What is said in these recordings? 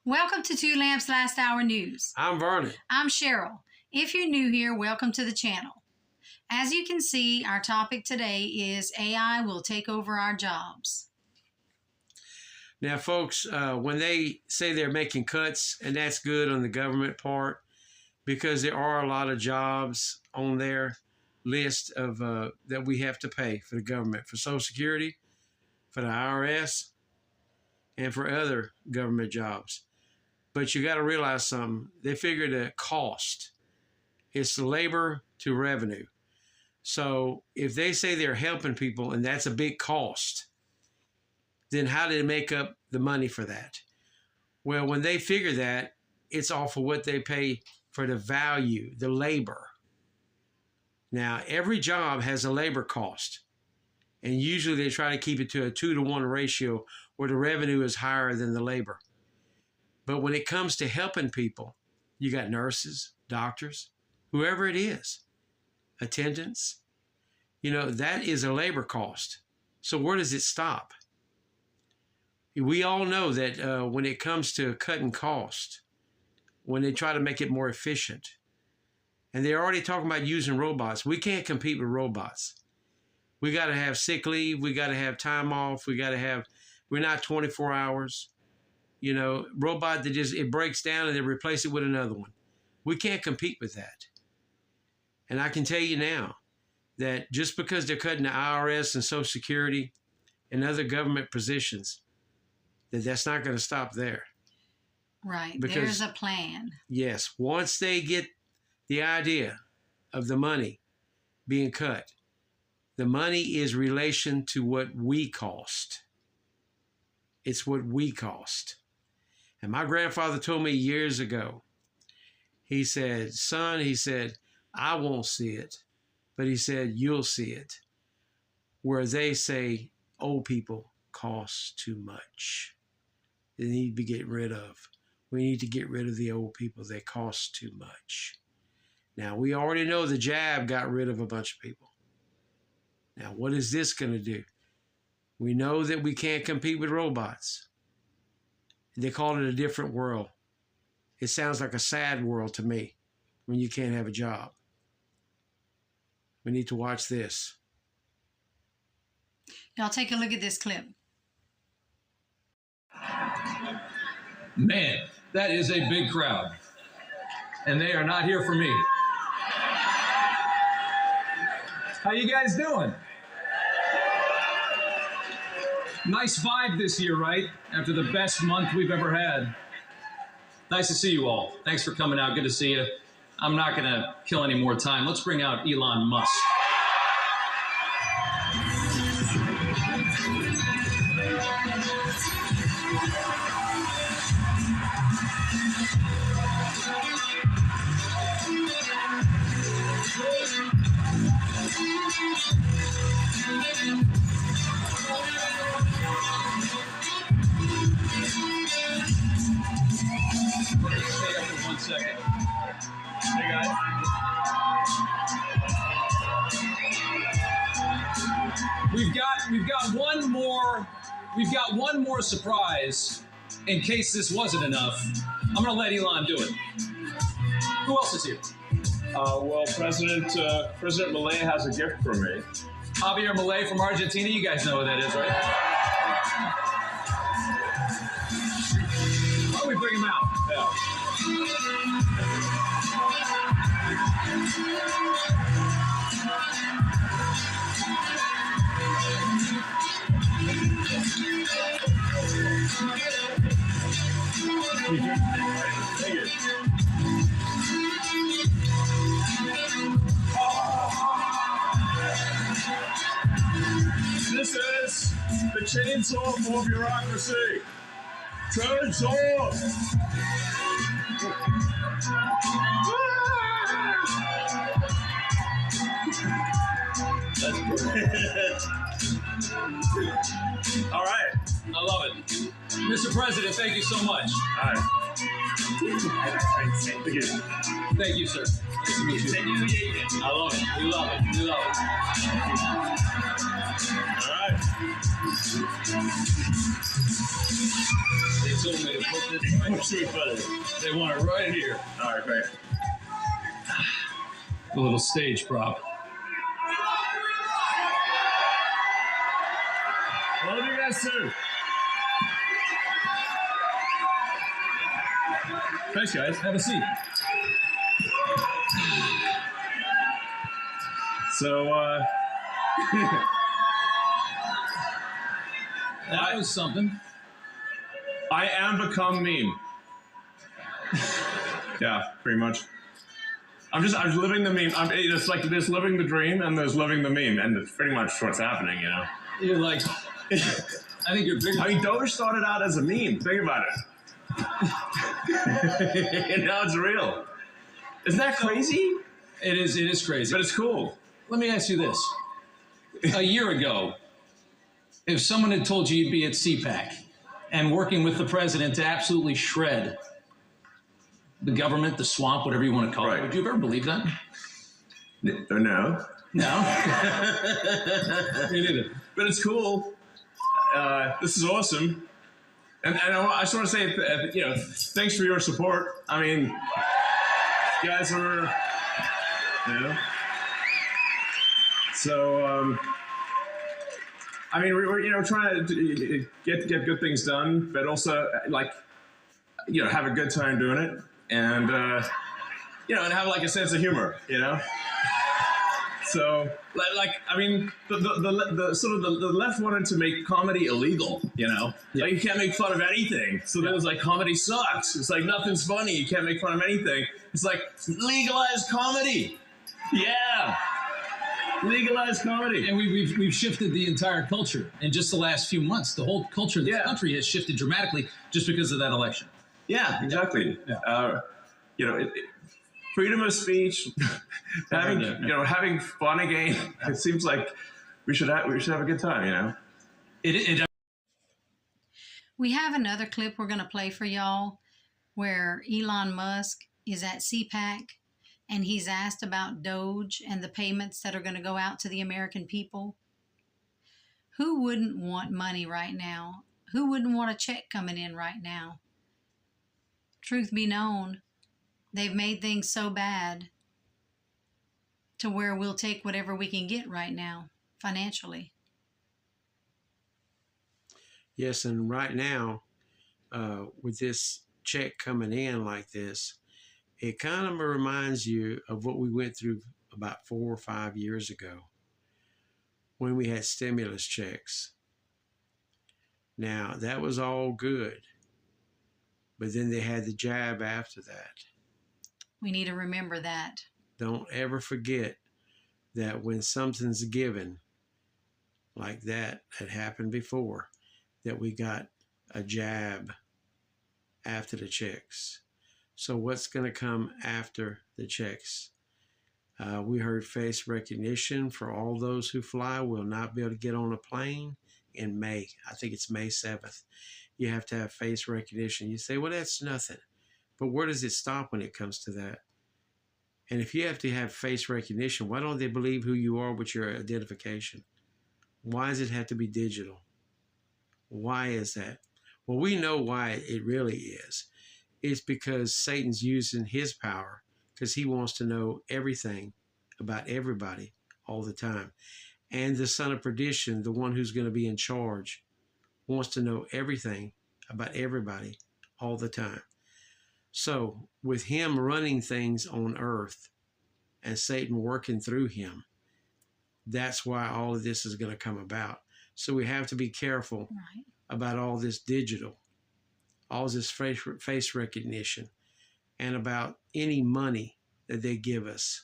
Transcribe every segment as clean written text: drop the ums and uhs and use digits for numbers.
Welcome to Two Lamps Last Hour News. I'm Vernon. I'm Cheryl. If you're new here, welcome to the channel. As you can see, our topic today is AI will take over our jobs. Now, folks, when they say they're making cuts, and that's good on the government part, because there are a lot of jobs on their list of that we have to pay for the government, for Social Security, for the IRS, and for other government jobs. But you got to realize something. They figure the cost. It's the labor to revenue. So if they say they're helping people and that's a big cost, then how do they make up the money for that? Well, when they figure that, it's off of what they pay for the value, the labor. Now, every job has a labor cost. And usually they try to keep it to a 2-to-1 ratio where the revenue is higher than the labor. But when it comes to helping people, you got nurses, doctors, whoever it is, attendants, that is a labor cost. So where does it stop? We all know that when it comes to cutting cost, when they try to make it more efficient, and they're already talking about using robots, we can't compete with robots. We got to have sick leave. We got to have time off. We're not 24 hours. Robot that it breaks down and they replace it with another one. We can't compete with that. And I can tell you now that just because they're cutting the IRS and Social Security and other government positions, that's not going to stop there. Right. Because, there's a plan. Yes. Once they get the idea of the money being cut, the money is relation to what we cost. It's what we cost. And my grandfather told me years ago, he said, son, I won't see it, but he said, you'll see it. Where they say old people cost too much. They need to be get rid of. We need to get rid of the old people. They cost too much. Now, we already know the jab got rid of a bunch of people. Now, what is this going to do? We know that we can't compete with robots. They call it a different world. It sounds like a sad world to me when you can't have a job. We need to watch this. Y'all take a look at this clip. Man, that is a big crowd. And they are not here for me. How you guys doing? Nice vibe this year, right? After the best month we've ever had. Nice to see you all. Thanks for coming out. Good to see you. I'm not going to kill any more time. Let's bring out Elon Musk. Stay up for 1 second. Hey guys. We've got one more surprise in case this wasn't enough. I'm gonna let Elon do it. Who else is here? Well, President Milei has a gift for me. Javier Milei from Argentina. You guys know who that is, right? Why don't we bring him out? Yeah. Thank you. This is the chainsaw for bureaucracy. Chainsaw! That's great. All right. I love it. Mr. President, thank you so much. All right. Thank you. Thank you, sir. Nice to meet you. I love it. We love it. We love it. All right. They told me to put this right. Where should we put it? They want it right here. All right, great. A little stage prop. What do you guys do? Thanks, guys. Have a seat. So, That was something. I am become meme. Yeah, pretty much. I'm living the meme. It's like there's living the dream and there's living the meme, and it's pretty much what's happening, you know. You're like, I think you're bigger. I mean, Doge started out as a meme. Think about it. And now it's real. Isn't that crazy? It is crazy. But it's cool. Let me ask you this. A year ago, if someone had told you you'd be at CPAC and working with the president to absolutely shred the government, the swamp, whatever you want to call it, would you have ever believed that? No. No? Me neither. But it's cool. This is awesome. And I just want to say, thanks for your support. I mean, you guys are, So, I mean, we're trying to get good things done, but also have a good time doing it, and and have like a sense of humor, So, I mean, the sort of the left wanted to make comedy illegal, Like you can't make fun of anything. So then it was like comedy sucks. It's like nothing's funny. You can't make fun of anything. It's like legalize comedy. Yeah. Legalized comedy. And we've shifted the entire culture in just the last few months. The whole culture of this country has shifted dramatically just because of that election. Yeah, exactly. Freedom of speech, having fun again. It seems like we should have a good time. We have another clip we're going to play for y'all where Elon Musk is at CPAC and he's asked about Doge and the payments that are going to go out to the American people. Who wouldn't want money right now? Who wouldn't want a check coming in right now? Truth be known, they've made things so bad to where we'll take whatever we can get right now financially. Yes, and right now, with this check coming in like this, it kind of reminds you of what we went through about 4 or 5 years ago when we had stimulus checks. Now, that was all good, but then they had the jab after that. We need to remember that. Don't ever forget that when something's given like that had happened before, that we got a jab after the checks. So what's going to come after the checks? We heard face recognition for all those who fly will not be able to get on a plane in May. I think it's May 7th. You have to have face recognition. You say, well, that's nothing. But where does it stop when it comes to that? And if you have to have face recognition, why don't they believe who you are with your identification? Why does it have to be digital? Why is that? Well, we know why it really is. It's because Satan's using his power because he wants to know everything about everybody all the time. And the son of perdition, the one who's going to be in charge, wants to know everything about everybody all the time. So with him running things on earth and Satan working through him, that's why all of this is going to come about. So we have to be careful about all this digital, all this face recognition, and about any money that they give us,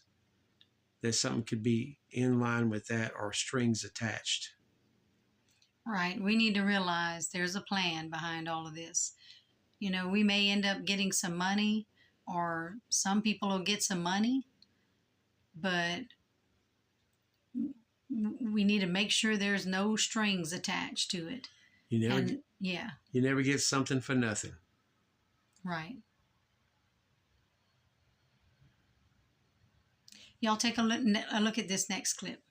that something could be in line with that or strings attached. Right. We need to realize there's a plan behind all of this. We may end up getting some money, or some people will get some money, but we need to make sure there's no strings attached to it. You never get something for nothing. Right. Y'all take a look at this next clip.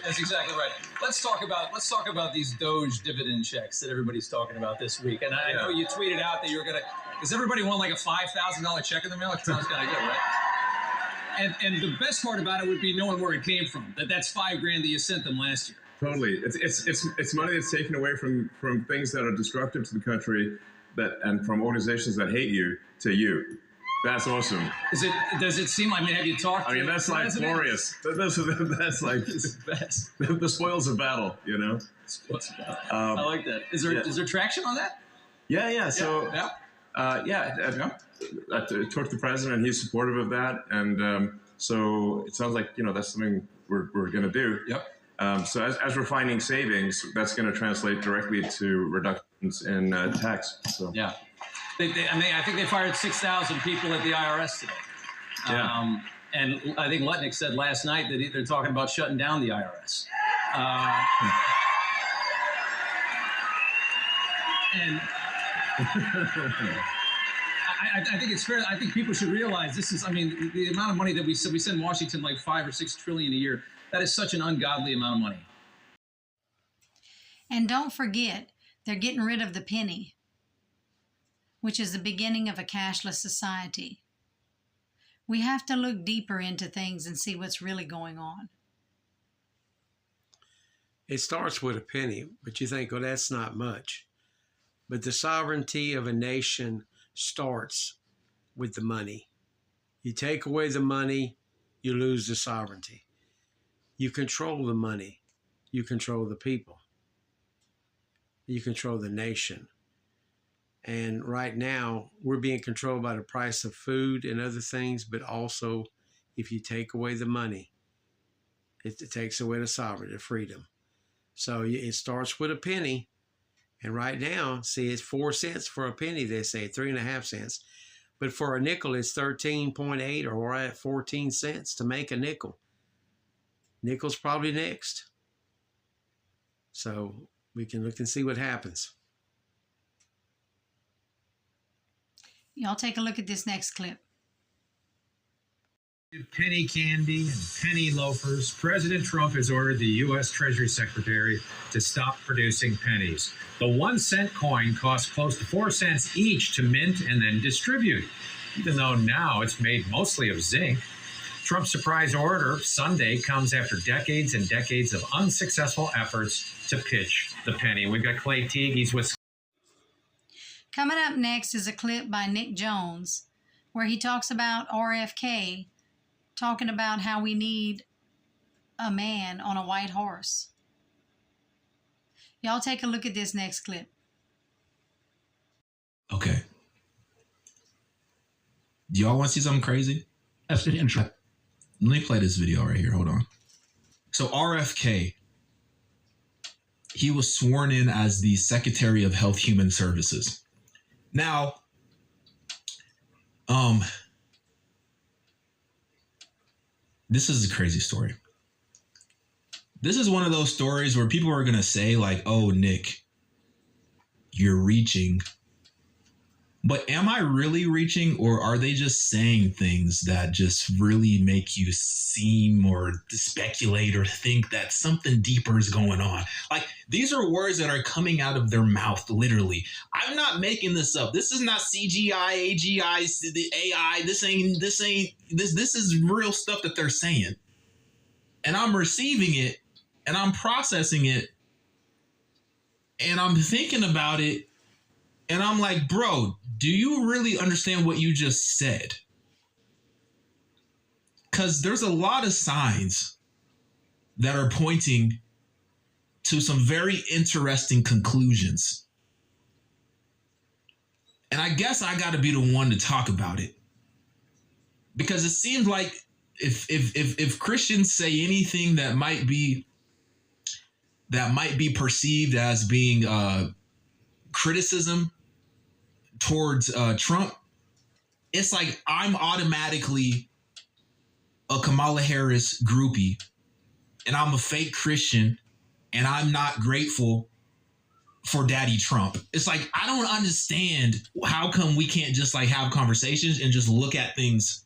That's exactly right. Let's talk about these Doge dividend checks that everybody's talking about this week. And I know you tweeted out that you were gonna. Does everybody want like a $5,000 check in the mail? It sounds kind of good, right? And the best part about it would be knowing where it came from. That's $5,000 that you sent them last year. Totally, it's money that's taken away from things that are destructive to the country, and from organizations that hate you to you. That's awesome. Does it seem like? I mean, have you talked? I mean, that's like glorious. That's like it's the best. The spoils of battle, you know. I like that. Is there traction on that? Yeah. So I talked to the president. He's supportive of that, and so it sounds like that's something we're going to do. Yep. So as we're finding savings, that's going to translate directly to reductions in tax. So yeah. I think they fired 6,000 people at the IRS today. Yeah. And I think Lutnick said last night that they're talking about shutting down the IRS. And I think it's fair. I think people should realize this is, the amount of money that we send Washington like $5 or $6 trillion a year. That is such an ungodly amount of money. And don't forget, they're getting rid of the penny, which is the beginning of a cashless society. We have to look deeper into things and see what's really going on. It starts with a penny, but you think, well, that's not much. But the sovereignty of a nation starts with the money. You take away the money, you lose the sovereignty. You control the money, you control the people. You control the nation. And right now, we're being controlled by the price of food and other things, but also if you take away the money, it takes away the sovereignty, the freedom. So it starts with a penny. And right now, see, it's 4 cents for a penny, they say, 3.5 cents. But for a nickel, it's 13.8 or we're at 14 cents to make a nickel. Nickel's probably next. So we can look and see what happens. Y'all take a look at this next clip. Penny candy and penny loafers. President Trump has ordered the U.S. Treasury Secretary to stop producing pennies. The 1 cent coin costs close to 4 cents each to mint and then distribute, even though now it's made mostly of zinc. Trump's surprise order Sunday comes after decades and decades of unsuccessful efforts to pitch the penny. We've got Clay Teague. He's with. Coming up next is a clip by Nick Jones where he talks about RFK, talking about how we need a man on a white horse. Y'all take a look at this next clip. Okay. Do y'all want to see something crazy? That's the intro. Let me play this video right here. Hold on. So RFK, he was sworn in as the Secretary of Health Human Services. Now, this is a crazy story. This is one of those stories where people are going to say like, oh, Nick, you're reaching. But am I really reaching, or are they just saying things that just really make you seem or speculate or think that something deeper is going on? Like, these are words that are coming out of their mouth, literally. I'm not making this up. This is not CGI, AGI, the AI. This is real stuff that they're saying. And I'm receiving it, and I'm processing it, and I'm thinking about it, and I'm like, bro, do you really understand what you just said? Because there's a lot of signs that are pointing to some very interesting conclusions. And I guess I got to be the one to talk about it. Because it seems like if Christians say anything that might be perceived as being criticism towards Trump, it's like I'm automatically a Kamala Harris groupie, and I'm a fake Christian, and I'm not grateful for Daddy Trump. It's like, I don't understand how come we can't just like have conversations and just look at things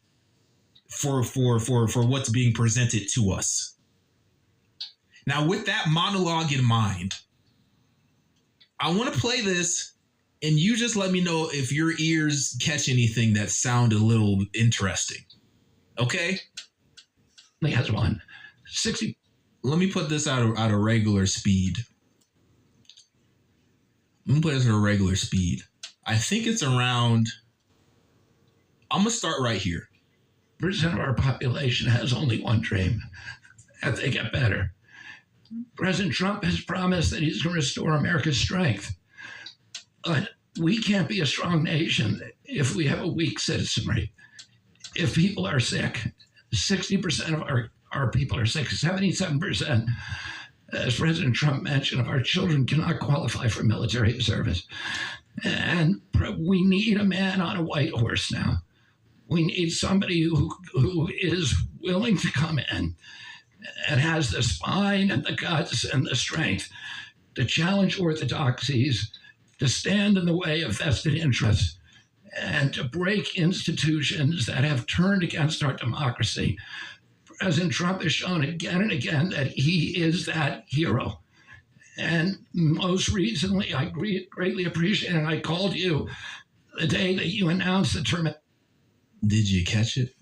for what's being presented to us. Now, with that monologue in mind, I want to play this, and you just let me know if your ears catch anything that sound a little interesting. Okay? He has one. 60. Let me put this out of regular speed. Let me put this at a regular speed. I think it's around. I'm going to start right here. Percent of our population has only one dream, that they get better. President Trump has promised that he's going to restore America's strength. But we can't be a strong nation if we have a weak citizenry. If people are sick, 60% of our people are sick, 77%, as President Trump mentioned, of our children cannot qualify for military service. And we need a man on a white horse now. We need somebody who is willing to come in and has the spine and the guts and the strength to challenge orthodoxies, to stand in the way of vested interests, and to break institutions that have turned against our democracy. President Trump has shown again and again that he is that hero. And most recently, I greatly appreciate it. I called you the day that you announced the term. Did you catch it?